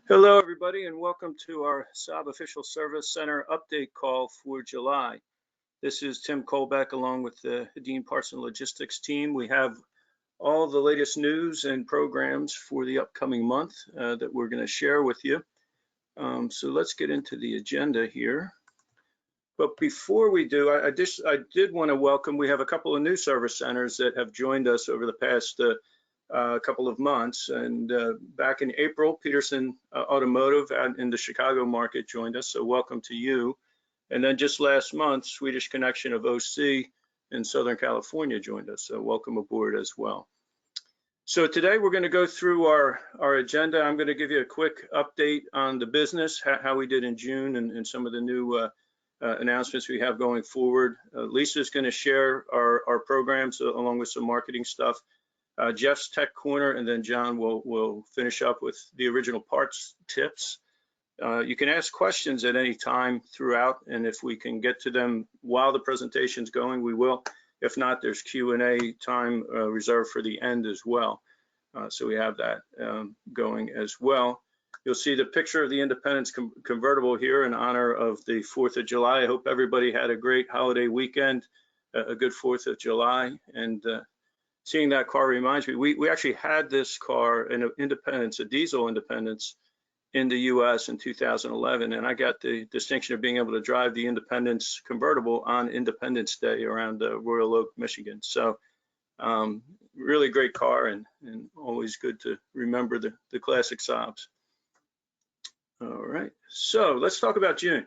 Hello, everybody, and welcome to our Saab Official Service Center update call for July. This is Tim Colbeck along with the Hedin Parts and Logistics team. We have all the latest news and programs for the upcoming month that we're going to share with you. So let's get into the agenda here. But before we do, I did want to welcome, we have a couple of new service centers that have joined us over the past couple of months. And back in April, Peterson Automotive in the Chicago market joined us, so welcome to you. And then just last month, Swedish Connection of OC in Southern California joined us, so welcome aboard as well. So today we're going to go through our agenda. I'm going to give you a quick update on the business, how we did in June, and some of the new announcements we have going forward. Lisa's going to share our programs along with some marketing stuff. Jeff's Tech Corner, and then John will finish up with the original parts tips. You can ask questions at any time throughout, and if we can get to them while the presentation's going, we will. If not, there's Q&A time reserved for the end as well. So we have that going as well. You'll see the picture of the Independence convertible here in honor of the 4th of July. I hope everybody had a great holiday weekend, a good 4th of July, and seeing that car reminds me, we actually had this car, an Independence, a diesel Independence, in the US in 2011, and I got the distinction of being able to drive the Independence convertible on Independence Day around Royal Oak, Michigan. So really great car, and always good to remember the classic Saabs. All right, so let's talk about June.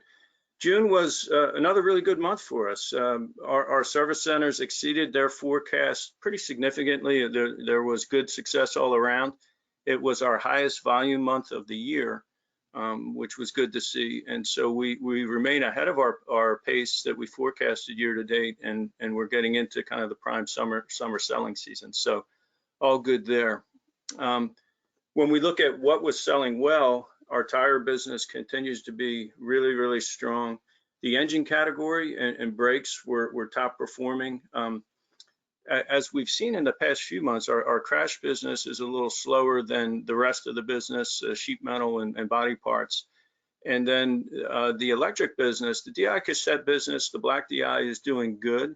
June was another really good month for us. Our service centers exceeded their forecast pretty significantly. There was good success all around. It was our highest volume month of the year, which was good to see. And so we remain ahead of our pace that we forecasted year to date, and we're getting into kind of the prime summer selling season. So all good there. When we look at what was selling well, our tire business continues to be really, really strong. The engine category and brakes were top performing. As we've seen in the past few months, our crash business is a little slower than the rest of the business, sheet metal and body parts. And then the electric business, the DI cassette business, the black DI is doing good.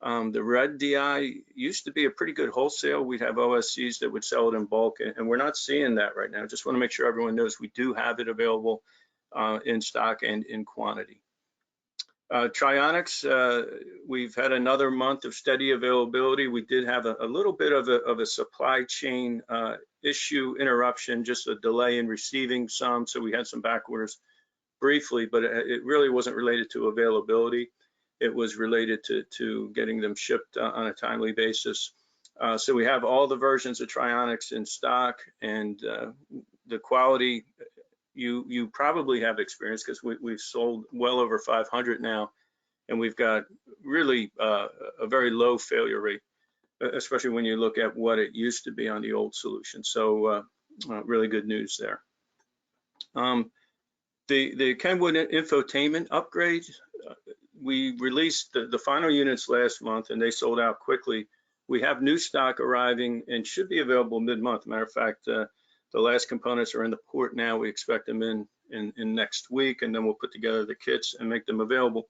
The red DI used to be a pretty good wholesale. We'd have OSCs that would sell it in bulk, and we're not seeing that right now. Just want to make sure everyone knows we do have it available in stock and in quantity. Trionics, we've had another month of steady availability. We did have a little bit of a supply chain issue interruption, just a delay in receiving some, so we had some back orders briefly, but it really wasn't related to availability. It was related to getting them shipped on a timely basis. So we have all the versions of Trionics in stock, and the quality you probably have experience, because we've sold well over 500 now, and we've got really a very low failure rate, especially when you look at what it used to be on the old solution. So really good news there. The Kenwood infotainment upgrade, we released the final units last month, and they sold out quickly. We have new stock arriving and should be available mid-month. Matter of fact, the last components are in the port now. We expect them in next week, and then we'll put together the kits and make them available.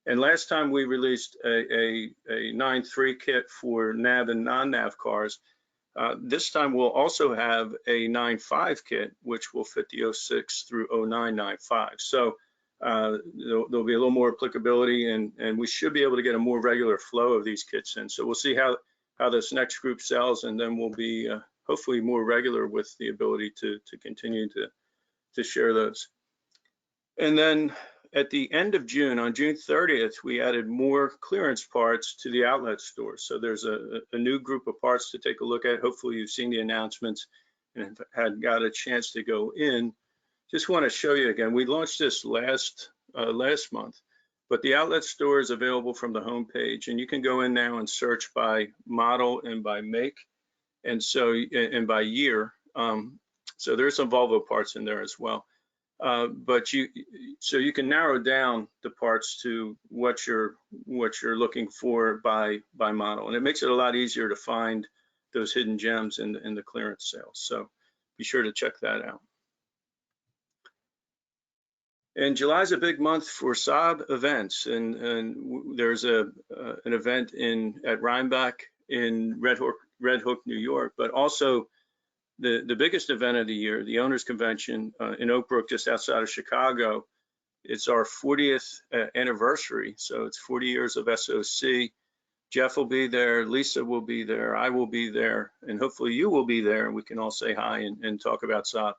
And last time we released a 9.3 kit for nav and non-nav cars. This time we'll also have a 9.5 kit, which will fit the 06 through 09 9.5. So there'll be a little more applicability, and we should be able to get a more regular flow of these kits in. So we'll see how this next group sells, and then we'll be hopefully more regular with the ability to continue to share those. And then at the end of June, on June 30th, we added more clearance parts to the outlet store. So there's a new group of parts to take a look at. Hopefully you've seen the announcements and had got a chance to go in. Just want to show you again, we launched this last month, but the outlet store is available from the home page, and you can go in now and search by model and by make, and so and by year. So there's some Volvo parts in there as well. But you can narrow down the parts to what you're looking for by model, and it makes it a lot easier to find those hidden gems in the clearance sales. So be sure to check that out. And July is a big month for Saab events, and there's an event at Rhinebeck in Red Hook, New York, but also the biggest event of the year, the Owners Convention in Oak Brook, just outside of Chicago. It's our 40th anniversary, so it's 40 years of SOC. Jeff will be there, Lisa will be there, I will be there, and hopefully you will be there, and we can all say hi and talk about Saab.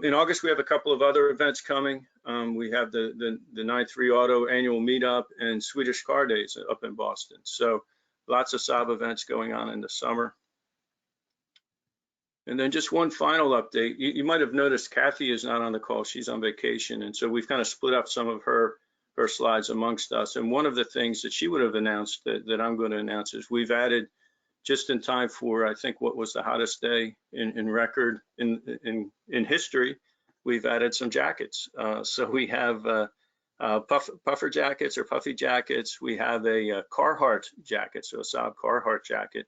In August, we have a couple of other events coming. We have the 9-3 Auto annual meetup and Swedish Car Days up in Boston. So lots of Saab events going on in the summer. And then just one final update. You might have noticed Kathy is not on the call. She's on vacation. And so we've kind of split up some of her slides amongst us. And one of the things that she would have announced that I'm going to announce is we've added, just in time for, I think, what was the hottest day in record in history, we've added some jackets. So we have puffer jackets or puffy jackets. We have a Carhartt jacket, so a Saab Carhartt jacket,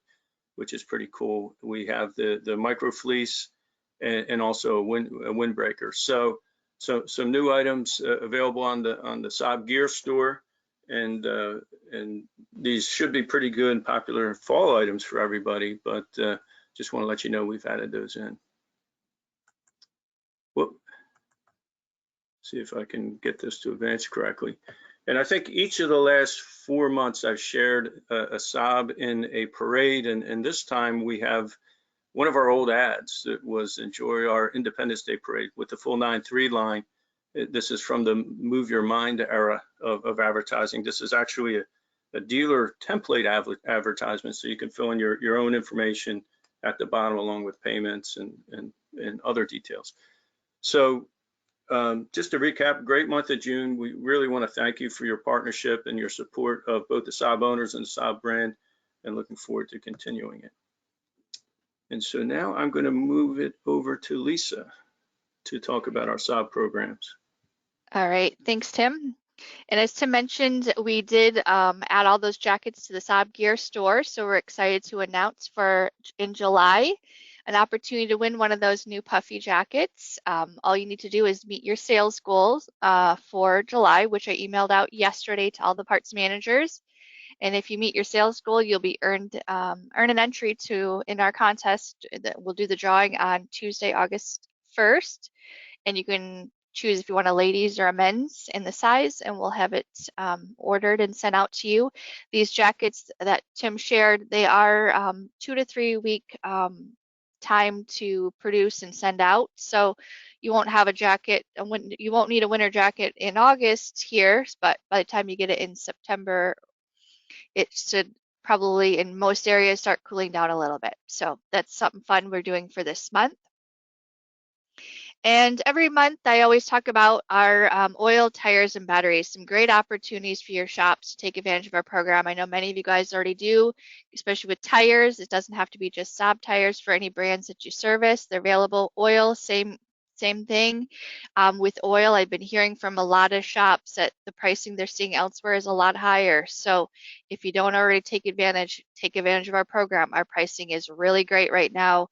which is pretty cool. We have the micro fleece and also a windbreaker. So some new items available on the Saab Gear store. And these should be pretty good and popular fall items for everybody, but just want to let you know we've added those in. Whoop. See if I can get this to advance correctly. And I think each of the last 4 months I've shared a Saab in a parade, and this time we have one of our old ads that was enjoy our Independence Day parade with the full 9-3 line. This is from the Move Your Mind era of advertising. This is actually a dealer template advertisement, so you can fill in your own information at the bottom along with payments and other details. So just to recap, great month of June. We really want to thank you for your partnership and your support of both the Saab owners and the Saab brand, and looking forward to continuing it. And so now I'm going to move it over to Lisa to talk about our Saab programs. All right, thanks, Tim. And as Tim mentioned, we did add all those jackets to the Saab Gear store, so we're excited to announce in July an opportunity to win one of those new puffy jackets. All you need to do is meet your sales goals for July, which I emailed out yesterday to all the parts managers. And if you meet your sales goal, you'll be earn an entry in our contest. We'll do the drawing on Tuesday, August 1st, and you can choose if you want a ladies or a men's in the size, and we'll have it ordered and sent out to you. These jackets that Tim shared, they are 2 to 3 week time to produce and send out. So you won't have a jacket, you won't need a winter jacket in August here, but by the time you get it in September, it should probably in most areas start cooling down a little bit. So that's something fun we're doing for this month. And every month, I always talk about our oil, tires, and batteries, some great opportunities for your shops to take advantage of our program. I know many of you guys already do, especially with tires. It doesn't have to be just Saab tires for any brands that you service. They're available. Oil, same thing. With oil, I've been hearing from a lot of shops that the pricing they're seeing elsewhere is a lot higher. So if you don't already take advantage of our program. Our pricing is really great right now.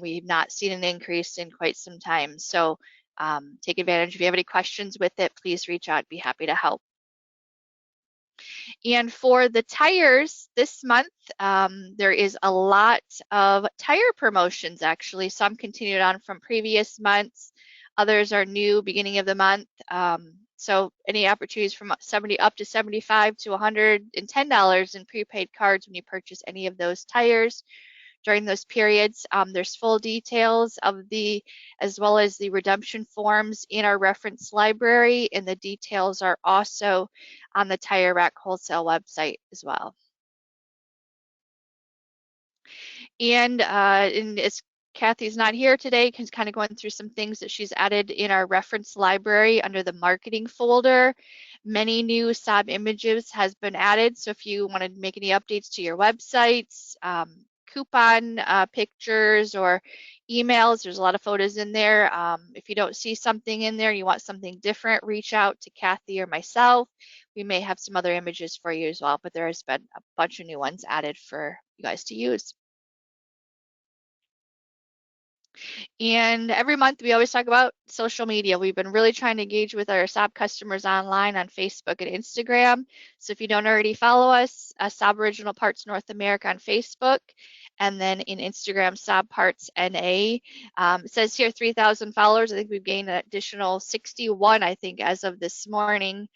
We've not seen an increase in quite some time. So take advantage. If you have any questions with it, please reach out. I'd be happy to help. And for the tires this month, there is a lot of tire promotions actually. Some continued on from previous months. Others are new beginning of the month. So any opportunities from up to $75 to $110 in prepaid cards when you purchase any of those tires during those periods. There's full details of as well as the redemption forms in our reference library, and the details are also on the Tire Rack Wholesale website as well. And as Kathy's not here today, she's kind of going through some things that she's added in our reference library under the marketing folder. Many new Saab images has been added, so if you want to make any updates to your websites, coupon pictures or emails, there's a lot of photos in there. If you don't see something in there, you want something different, reach out to Kathy or myself. We may have some other images for you as well, but there has been a bunch of new ones added for you guys to use. And every month we always talk about social media. We've been really trying to engage with our Saab customers online on Facebook and Instagram. So if you don't already follow us, Saab Original Parts North America on Facebook, and then in Instagram, Saab Parts NA. It says here 3,000 followers. I think we've gained an additional 61, I think, as of this morning,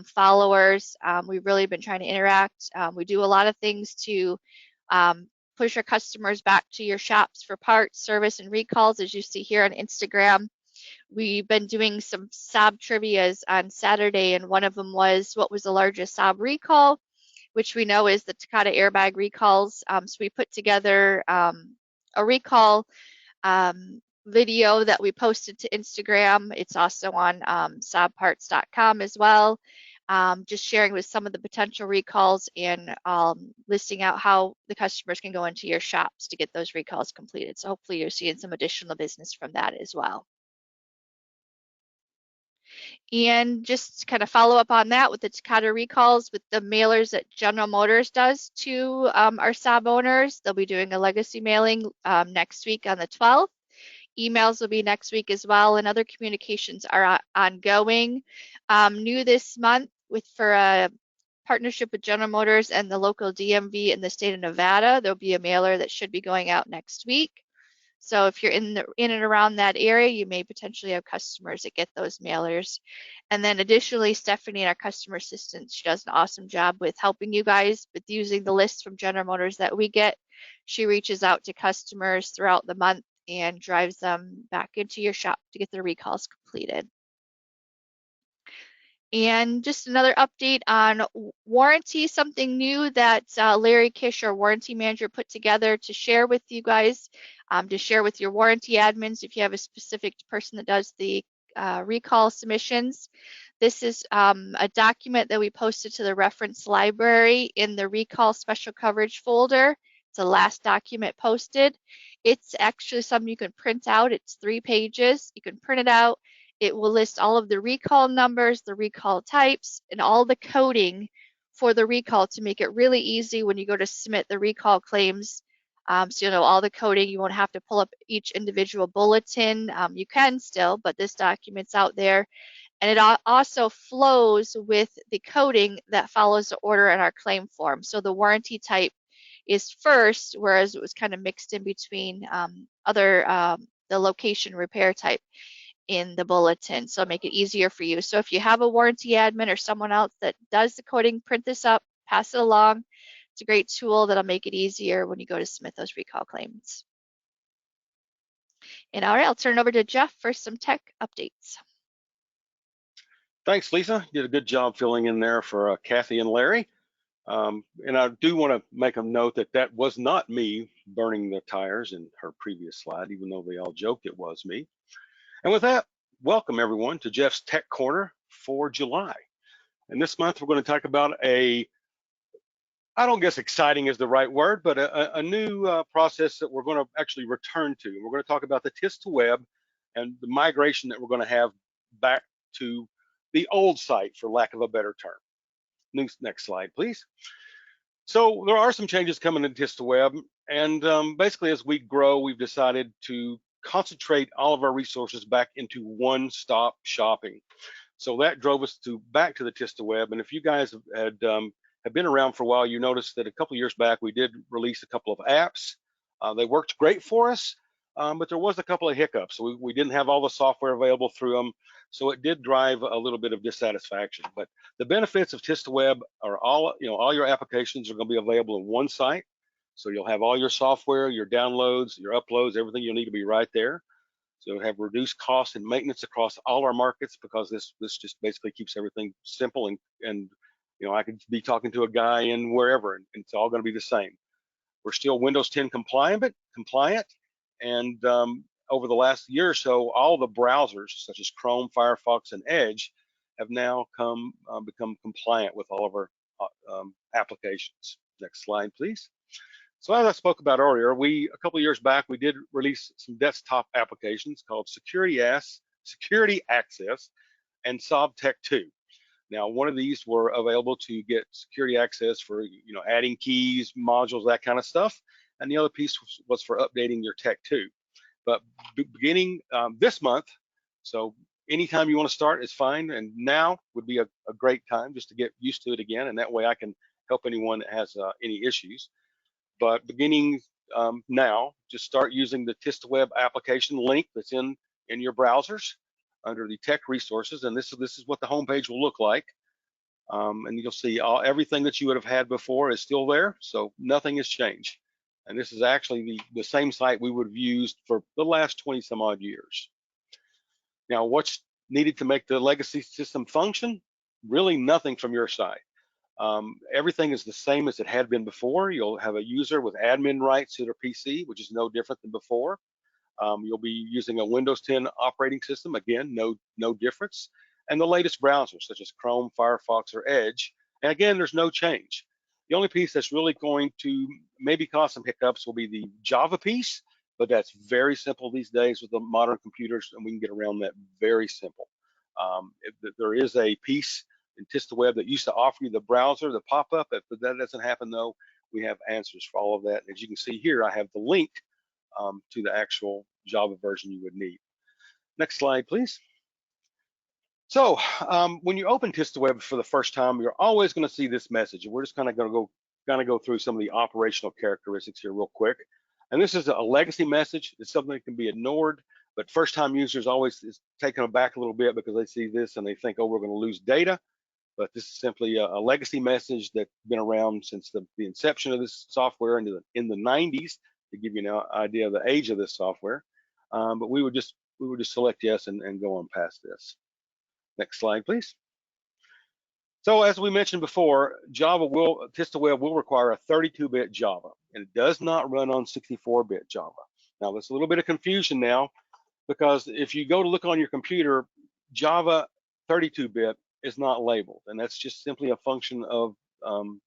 followers. We've really been trying to interact. We do a lot of things to um, push our customers back to your shops for parts, service, and recalls, as you see here on Instagram. We've been doing some Saab trivias on Saturday, and one of them was, what was the largest Saab recall, which we know is the Takata airbag recalls. So we put together a recall video that we posted to Instagram. It's also on saabparts.com as well. Just sharing with some of the potential recalls and listing out how the customers can go into your shops to get those recalls completed. So hopefully you're seeing some additional business from that as well. And just to kind of follow up on that with the Takata recalls, with the mailers that General Motors does to our Saab owners, they'll be doing a legacy mailing next week on the 12th. Emails will be next week as well, and other communications are ongoing. New this month for a partnership with General Motors and the local DMV in the state of Nevada, there'll be a mailer that should be going out next week. So if you're in and around that area, you may potentially have customers that get those mailers. And then additionally, Stephanie, our customer assistant, she does an awesome job with helping you guys with using the list from General Motors that we get. She reaches out to customers throughout the month and drives them back into your shop to get their recalls completed. And just another update on warranty, something new that Larry Kish, our warranty manager, put together to share with you guys, to share with your warranty admins if you have a specific person that does the recall submissions. This is a document that we posted to the reference library in the recall special coverage folder. It's the last document posted. It's actually something you can print out. It's 3 pages. You can print it out. It will list all of the recall numbers, the recall types, and all the coding for the recall to make it really easy when you go to submit the recall claims. So you know all the coding. You won't have to pull up each individual bulletin. You can still, but this document's out there. And it also flows with the coding that follows the order in our claim form. So the warranty type is first, whereas it was kind of mixed in between the location repair type in the bulletin, so make it easier for you. So if you have a warranty admin or someone else that does the coding, print this up, pass it along. It's a great tool that'll make it easier when you go to submit those recall claims. And all right, I'll turn it over to Jeff for some tech updates. Thanks, Lisa. You did a good job filling in there for Kathy and Larry. And I do want to make a note that that was not me burning the tires in her previous slide, even though they all joked it was me. And with that, welcome everyone to Jeff's Tech Corner for July. And this month we're going to talk about I don't guess exciting is the right word, but a new process that we're going to actually return to. We're going to talk about the TIS to web and the migration that we're going to have back to the old site, for lack of a better term. Next slide, please. So there are some changes coming in TIS to web, and basically as we grow, we've decided to concentrate all of our resources back into one-stop shopping. So that drove us back to the TIS to web. And if you guys have been around for a while, you noticed that a couple of years back we did release a couple of apps. They worked great for us, but there was a couple of hiccups. We didn't have all the software available through them, so it did drive a little bit of dissatisfaction. But the benefits of TIS to web are all your applications are going to be available in one site. So you'll have all your software, your downloads, your uploads, everything you'll need to be right there. So you'll have reduced cost and maintenance across all our markets, because this just basically keeps everything simple, and I could be talking to a guy in wherever, and it's all going to be the same. We're still Windows 10 compliant, and over the last year or so, all the browsers such as Chrome, Firefox, and Edge have now become compliant with all of our applications. Next slide, please. So as I spoke about earlier, a couple of years back, we did release some desktop applications called Security Access and Saab Tech 2. Now, one of these were available to get security access for adding keys, modules, that kind of stuff, and the other piece was for updating your Tech 2. But beginning this month, so anytime you want to start is fine, and now would be a great time just to get used to it again, and that way I can help anyone that has any issues. But beginning now, just start using the TistaWeb application link that's in your browsers under the tech resources, and this is what the homepage will look like. And you'll see everything that you would have had before is still there, so nothing has changed. And this is actually the same site we would have used for the last 20 some odd years. Now, what's needed to make the legacy system function? Really nothing from your side. Everything is the same as it had been before. You'll have a user with admin rights to their PC, which is no different than before. You'll be using a Windows 10 operating system, again, no difference. And the latest browsers, such as Chrome, Firefox, or Edge. And again, there's no change. The only piece that's really going to maybe cause some hiccups will be the Java piece, but that's very simple these days with the modern computers, and we can get around that very simple. There is a piece in TistaWeb that used to offer you the browser, the pop-up. If that doesn't happen though, we have answers for all of that. And as you can see here, I have the link to the actual Java version you would need. Next slide, please. So when you open TistaWeb for the first time, you're always going to see this message. We're just kind of going to go through some of the operational characteristics here real quick. And this is a legacy message. It's something that can be ignored, but first-time users always is taken aback a little bit because they see this and they think, oh, we're going to lose data. But this is simply a legacy message that's been around since the inception of this software in the 90s, to give you an idea of the age of this software. But we would just select yes and go on past this. Next slide, please. So as we mentioned before, TistaWeb will require a 32-bit Java, and it does not run on 64-bit Java. Now there's a little bit of confusion now, because if you go to look on your computer, Java 32-bit is not labeled, and that's just simply a function of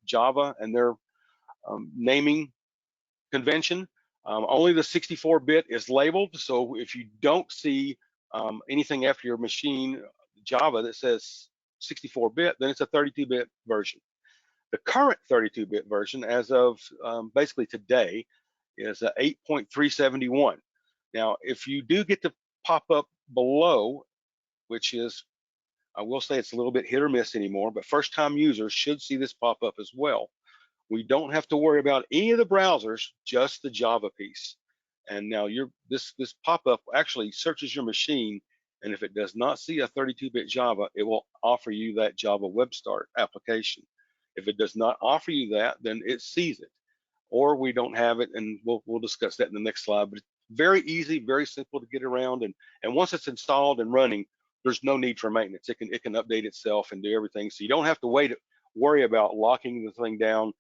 Java and their naming convention. Only the 64-bit is labeled, so if you don't see anything after your machine Java that says 64-bit, then it's a 32-bit version. The current 32-bit version, as of basically today, is 8.371. Now, if you do get the pop-up below, which is, I will say it's a little bit hit or miss anymore, but first-time users should see this pop up as well. We don't have to worry about any of the browsers, just the Java piece. And now this pop-up actually searches your machine, and if it does not see a 32-bit Java, it will offer you that Java Web Start application. If it does not offer you that, then it sees it, or we don't have it, and we'll discuss that in the next slide. But it's very easy, very simple to get around, and once it's installed and running, there's no need for maintenance. It can update itself and do everything, so you don't have to worry about locking the thing down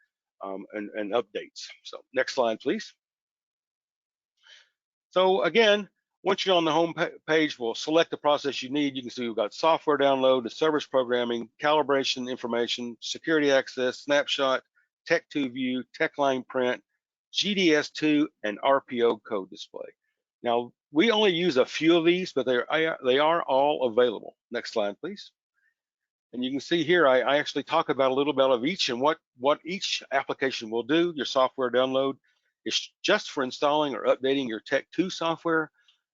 and updates. So next slide, please. So again, once you're on the home page, we'll select the process you need. You can see we've got software download, the service programming, calibration information, security access, snapshot, Tech2 view, tech line print, GDS2, and RPO code display. Now, we only use a few of these, but they are all available. Next slide, please. And you can see here, I actually talk about a little bit of each and what each application will do. Your software download is just for installing or updating your Tech2 software.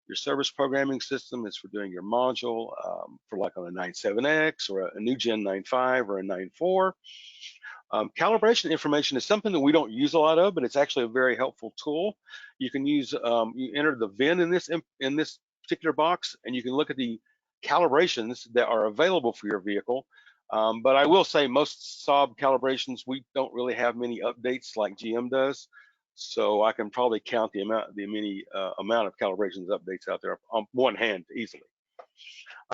Your service programming system is for doing your module for like on a 9.7x or a new Gen 9.5 or a 9.4. Calibration information is something that we don't use a lot of, but it's actually a very helpful tool. You can use, you enter the VIN in this particular box, and you can look at the calibrations that are available for your vehicle. But I will say most Saab calibrations, we don't really have many updates like GM does. So I can probably count the amount of calibrations updates out there on one hand easily.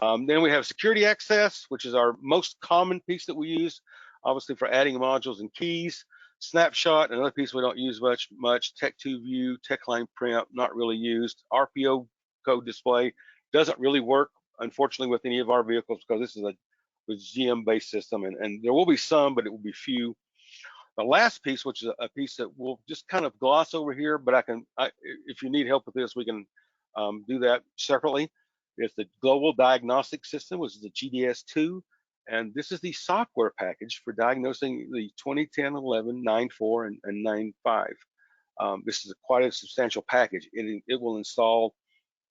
Then we have security access, which is our most common piece that we use, obviously for adding modules and keys. Snapshot, another piece we don't use much. Tech2 view, tech line print, not really used. RPO code display doesn't really work, unfortunately, with any of our vehicles because this is a GM-based system, and there will be some, but it will be few. The last piece, which is a piece that we'll just kind of gloss over here, but if you need help with this, we can do that separately. It's the Global Diagnostic System, which is the GDS2, and this is the software package for diagnosing the 2010, 11, 9.4, and 9.5. This is quite a substantial package. It will install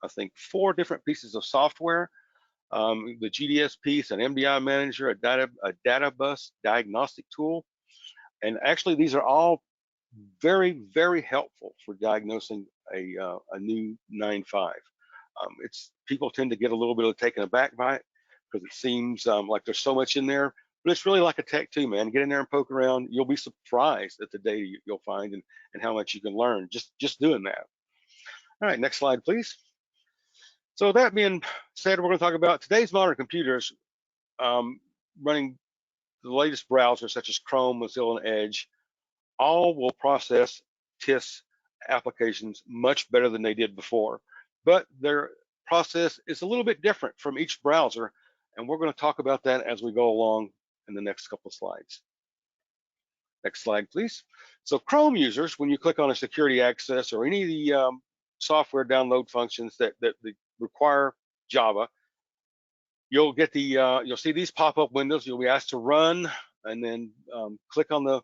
I think, 4 different pieces of software. The GDS piece, an MDI manager, a data bus diagnostic tool. And actually, these are all very, very helpful for diagnosing a new 9.5. People tend to get a little bit of taken aback by it because it seems like there's so much in there, but it's really like a Tech 2, man. Get in there and poke around. You'll be surprised at the data you'll find and how much you can learn just doing that. All right, next slide, please. So that being said, we're going to talk about today's modern computers running the latest browsers such as Chrome, Mozilla, and Edge. All will process TIS applications much better than they did before, but their process is a little bit different from each browser, and we're going to talk about that as we go along in the next couple of slides. Next slide, please. So Chrome users, when you click on a security access or any of the software download functions that require Java, you'll get you'll see these pop-up windows. You'll be asked to run, and then click on the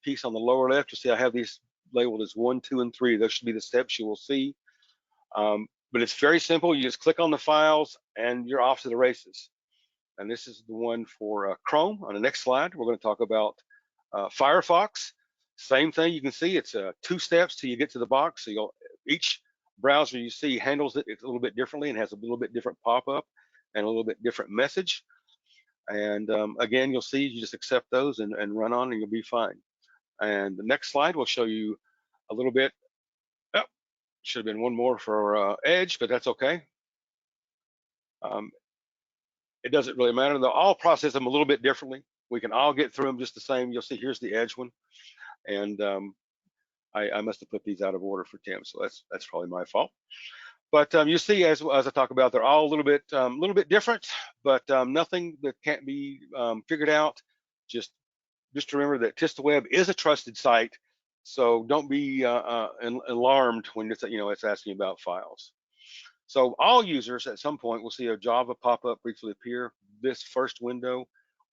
piece on the lower left. You'll see I have these labeled as 1, 2, and 3. Those should be the steps you will see. But it's very simple. You just click on the files, and you're off to the races. And this is the one for Chrome. On the next slide, we're going to talk about Firefox. Same thing. You can see it's 2 steps till you get to the box. So each browser you see handles it a little bit differently and has a little bit different pop-up and a little bit different message. And again, you'll see you just accept those and run on, and you'll be fine. And the next slide will show you a little bit. Oh, should have been one more for Edge, but that's okay. It doesn't really matter. They'll all process them a little bit differently. We can all get through them just the same. You'll see here's the Edge one, and I must have put these out of order for Tim, so that's probably my fault. But you see, as I talk about, they're all a little bit different, but nothing that can't be figured out. Just remember that TistaWeb is a trusted site, so don't be alarmed when it's asking about files. So all users at some point will see a Java pop-up briefly appear. This first window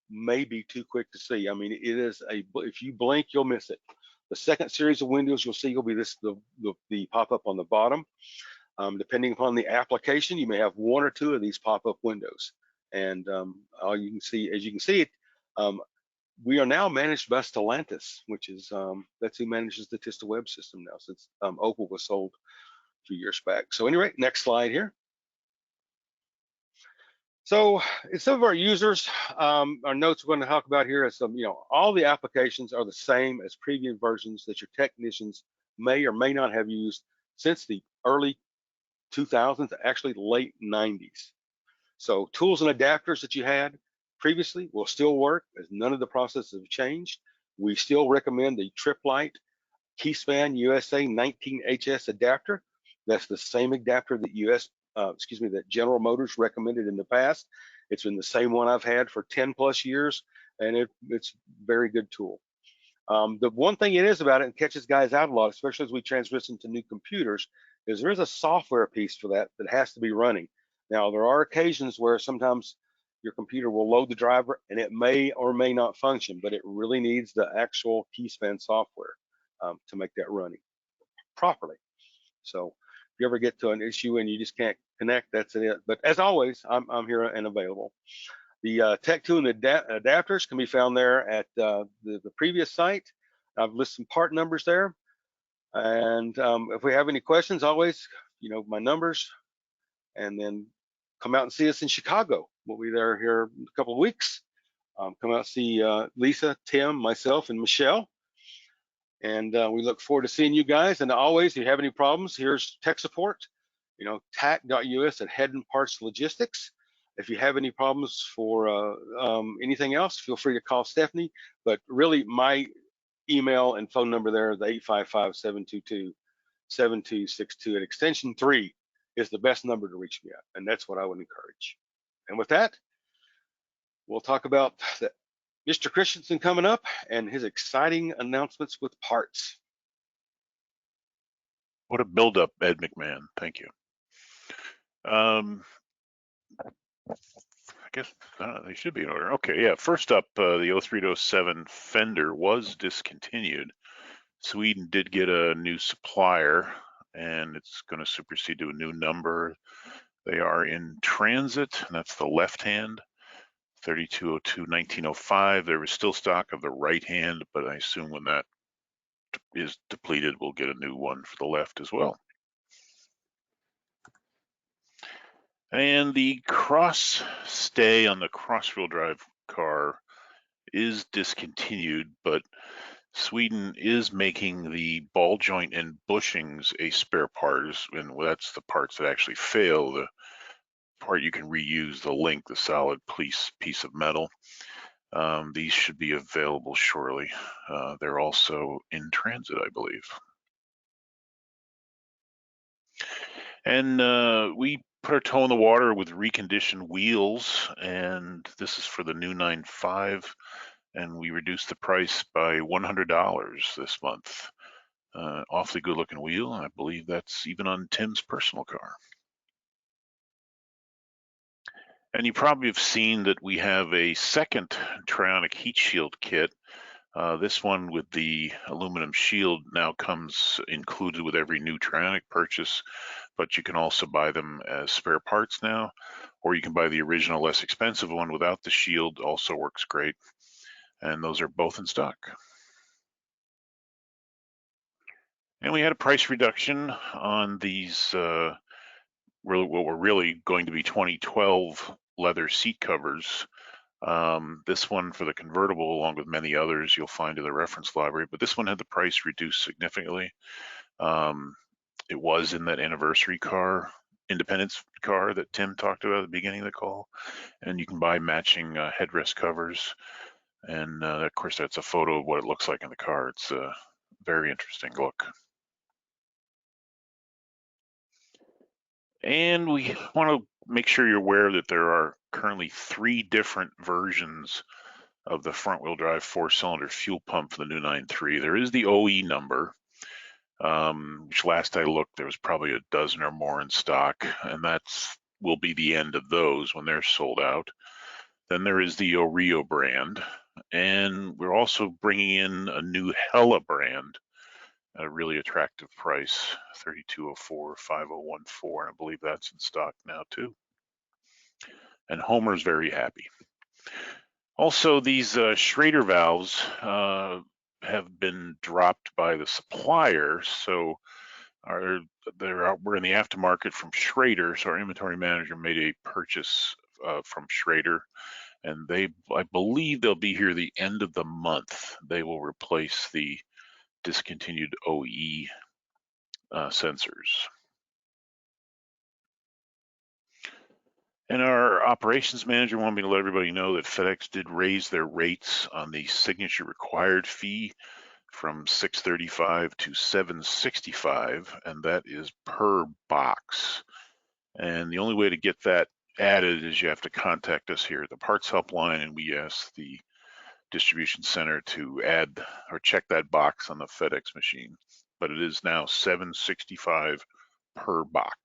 may be too quick to see. I mean, it is if you blink, you'll miss it. The second series of windows you'll see will be the pop-up on the bottom. Depending upon the application, you may have 1 or 2 of these pop-up windows. And as you can see, we are now managed by Stellantis, which is that's who manages the TistaWeb system now, since Opel was sold a few years back. So anyway, next slide here. So some of our users, our notes we're going to talk about here is all the applications are the same as previous versions that your technicians may or may not have used since the early 2000s, actually late 90s. So tools and adapters that you had previously will still work, as none of the processes have changed. We still recommend the TripLite Keyspan USA 19HS adapter. That's the same adapter that that General Motors recommended in the past. It's been the same one I've had for 10 plus years, and it's a very good tool. The one thing it is about it, and catches guys out a lot, especially as we transition to new computers, is there is a software piece for that has to be running. Now, there are occasions where sometimes your computer will load the driver and it may or may not function, but it really needs the actual Keyspan software to make that running properly. So if you ever get to an issue and you just can't connect, that's it. But as always, I'm here and available. The Tech 2 and adapters can be found there at the previous site. I've listed some part numbers there. And if we have any questions, always, my numbers, and then come out and see us in Chicago. We'll be there here in a couple of weeks. Come out and see Lisa, Tim, myself, and Michelle. And we look forward to seeing you guys. And always, if you have any problems, here's tech support, tac.us at Head and Parts Logistics. If you have any problems for anything else, feel free to call Stephanie. But really, my email and phone number there, the 855-722-7262 at extension 3 is the best number to reach me at, and that's what I would encourage. And with that, we'll talk about Mr. Christensen coming up and his exciting announcements with parts. What a build-up, Ed McMahon. Thank you. I guess they should be in order. Okay, yeah. First up, the 03-07 Fender was discontinued. Sweden did get a new supplier, and it's going to supersede to a new number. They are in transit, and that's the left hand. 3202-1905. There was still stock of the right hand, but I assume when that is depleted, we'll get a new one for the left as well. And the cross stay on the cross-wheel drive car is discontinued, but Sweden is making the ball joint and bushings a spare part, and that's the parts that actually fail. The part you can reuse, the link, the solid piece of metal. These should be available shortly. They're also in transit, I believe. And we put our toe in the water with reconditioned wheels, and this is for the new 9.5, and we reduced the price by $100 this month. Awfully good looking wheel, and I believe that's even on Tim's personal car. And you probably have seen that we have a second Trionic heat shield kit. This one with the aluminum shield now comes included with every new Trionic purchase, but you can also buy them as spare parts now, or you can buy the original, less expensive one without the shield. Also works great, and those are both in stock. And we had a price reduction on these, what were really going to be 2012 leather seat covers. This one for the convertible, along with many others you'll find in the reference library, but this one had the price reduced significantly. It was in that anniversary car, Independence car that Tim talked about at the beginning of the call, and you can buy matching headrest covers. And of course, that's a photo of what it looks like in the car. It's a very interesting look. And we want to make sure you're aware that there are currently 3 different versions of the front-wheel drive 4-cylinder fuel pump for the new 9.3. There is the OE number, which last I looked, there was probably a dozen or more in stock, and that's will be the end of those when they're sold out. Then there is the Oreo brand, and we're also bringing in a new Hella brand at a really attractive price, 3204-5014, and I believe that's in stock now too. And Homer's very happy. Also, these Schrader valves have been dropped by the supplier, so we're in the aftermarket from Schrader. So our inventory manager made a purchase from Schrader, and I believe they'll be here the end of the month. They will replace the discontinued OE sensors. And our operations manager wanted me to let everybody know that FedEx did raise their rates on the signature required fee from $635 to $765, and that is per box. And the only way to get that added is you have to contact us here at the Parts Helpline, and we ask the distribution center to add or check that box on the FedEx machine. But it is now $765 per box.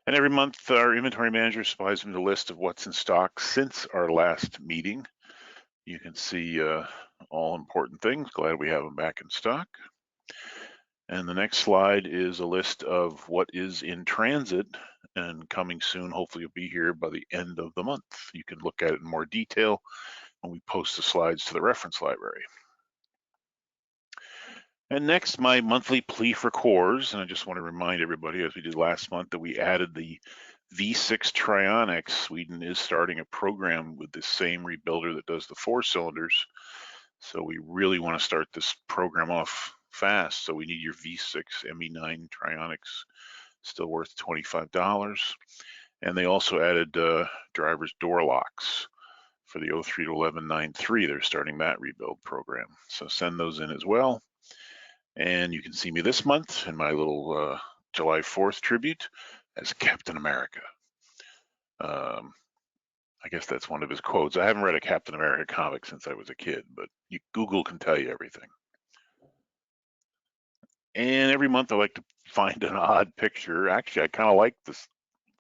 And every month, our inventory manager supplies them the list of what's in stock since our last meeting. You can see all important things. Glad we have them back in stock. And the next slide is a list of what is in transit and coming soon. Hopefully you'll be here by the end of the month. You can look at it in more detail when we post the slides to the reference library. And next, my monthly plea for cores. And I just want to remind everybody, as we did last month, that we added the V6 Trionics. Sweden is starting a program with the same rebuilder that does the 4 cylinders. So we really want to start this program off fast. So we need your V6 ME9 Trionics, still worth $25. And they also added driver's door locks for the 03 to 1193. They're starting that rebuild program. So send those in as well. And you can see me this month in my little July 4th tribute as Captain America. I guess that's one of his quotes. I haven't read a Captain America comic since I was a kid, but Google can tell you everything. And every month I like to find an odd picture. Actually, I kind of like this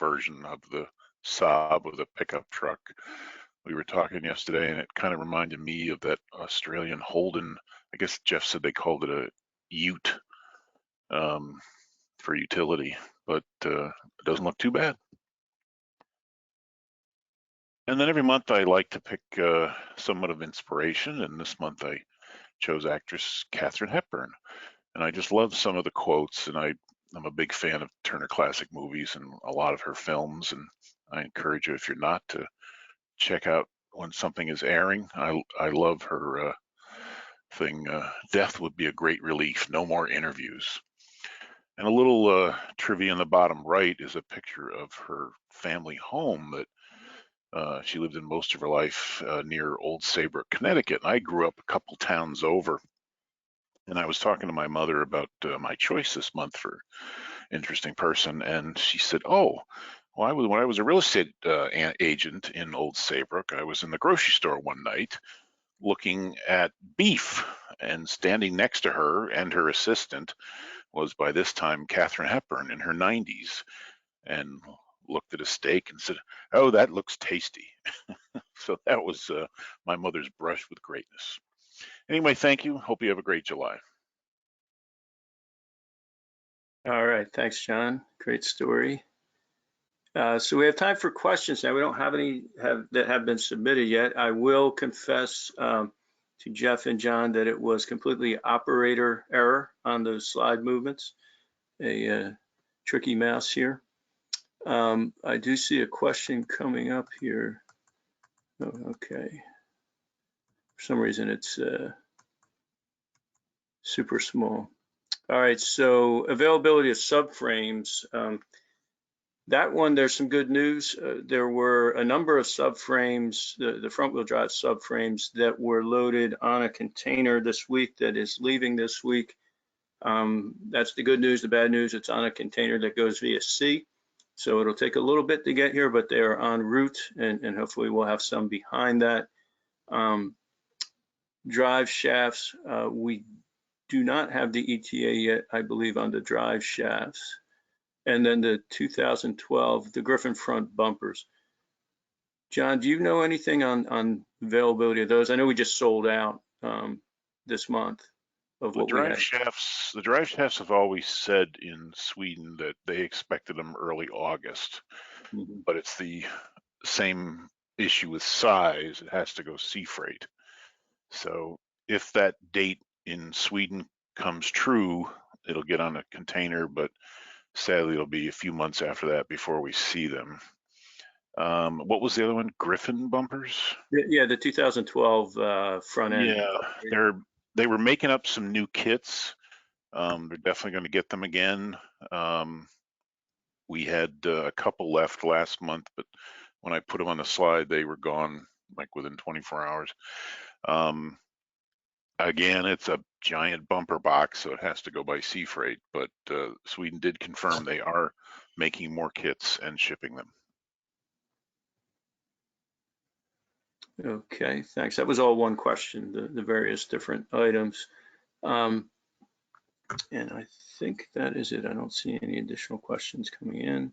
version of the Saab with a pickup truck. We were talking yesterday, and it kind of reminded me of that Australian Holden. I guess Jeff said they called it a ute for utility, but it doesn't look too bad. And then every month I like to pick somewhat of inspiration, and this month I chose actress Katharine Hepburn. And I just love some of the quotes, and I'm a big fan of Turner Classic Movies and a lot of her films, and I encourage you, if you're not, to check out when something is airing. I love her thing, death would be a great relief, no more interviews. And a little trivia in the bottom right is a picture of her family home that she lived in most of her life near Old Saybrook, Connecticut. And I grew up a couple towns over, and I was talking to my mother about my choice this month for interesting person, and she said, "Oh, well, when I was a real estate agent in Old Saybrook, I was in the grocery store one night looking at beef, and standing next to her and her assistant was by this time Katharine Hepburn in her 90s, and looked at a steak and said, 'Oh, that looks tasty.'" So that was my mother's brush with greatness. Anyway, thank you. Hope you have a great July. All right, thanks, John. Great story. So we have time for questions now. We don't have any that have been submitted yet. I will confess to Jeff and John that it was completely operator error on those slide movements. A tricky mouse here. I do see a question coming up here. Oh, okay. For some reason, it's super small. All right, so availability of subframes. That one, there's some good news. There were a number of subframes, the front-wheel drive subframes that were loaded on a container this week that is leaving this week. That's the good news. The bad news, it's on a container that goes via sea. So it'll take a little bit to get here, but they're en route, and hopefully we'll have some behind that. Drive shafts, we do not have the ETA yet, I believe, on the drive shafts. And then the 2012, the Griffin front bumpers. John, do you know anything on availability of those? I know we just sold out this month of what we had. The drive shafts have always said in Sweden that they expected them early August, but it's the same issue with size. It has to go sea freight. So if that date in Sweden comes true, it'll get on a container, but sadly it'll be a few months after that before we see them. What was the other one? Griffin bumpers? Yeah, the 2012 front end. Yeah, they were making up some new kits. They're definitely going to get them again. We had a couple left last month, but when I put them on the slide, they were gone like within 24 hours. Again, it's a giant bumper box, so it has to go by sea freight, but Sweden did confirm they are making more kits and shipping them. Okay, thanks. That was all one question, the various different items. And I think that is it. I don't see any additional questions coming in.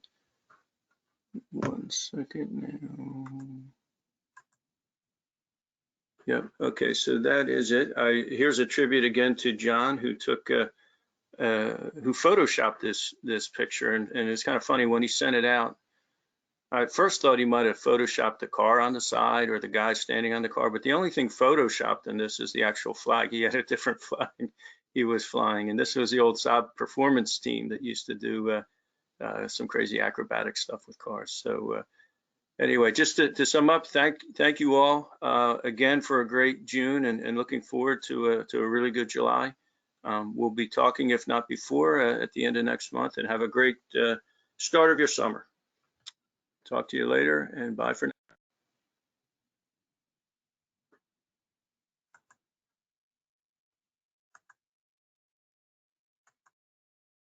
1 second now. Yep. Okay. So that is it. Here's a tribute again to John, who took who photoshopped this picture, and it's kind of funny when he sent it out. I first thought he might have photoshopped the car on the side or the guy standing on the car, but the only thing photoshopped in this is the actual flag. He had a different flag he was flying, and this was the old Saab performance team that used to do some crazy acrobatic stuff with cars. So anyway, just to sum up, thank you all again for a great June, and looking forward to a really good July. We'll be talking, if not before, at the end of next month, and have a great start of your summer. Talk to you later, and bye for now.